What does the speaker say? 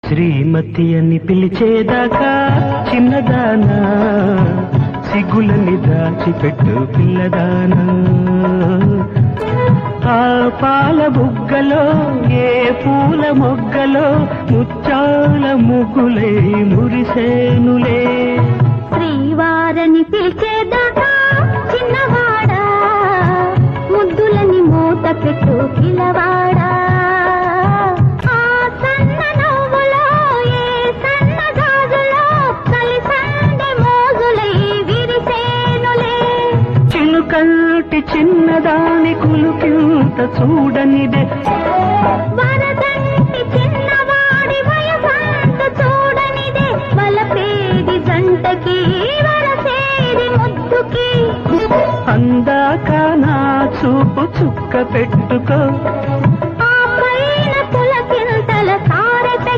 శ్రీమతి అని పిలిచేదాకా చిన్నదానా, సిగ్గులని దాచిపెట్టు పిల్లదానా. ఆ పాల బుగ్గలో ఏ పూల మొగ్గలో ముచ్చాల ముగ్గులై మురిసేనులే. శ్రీవారని పిలిచేదాకా చిన్నవాడా, ముద్దులని మూత పెట్టు పిల్లవాడా. ఆ సన్న నవ్వులో ఏ సన్న గాజులో కలిసండి మోజులై విరిసేనులే. చిన్నుకంటి చిన్నదాని కులుకింత చూడనిదే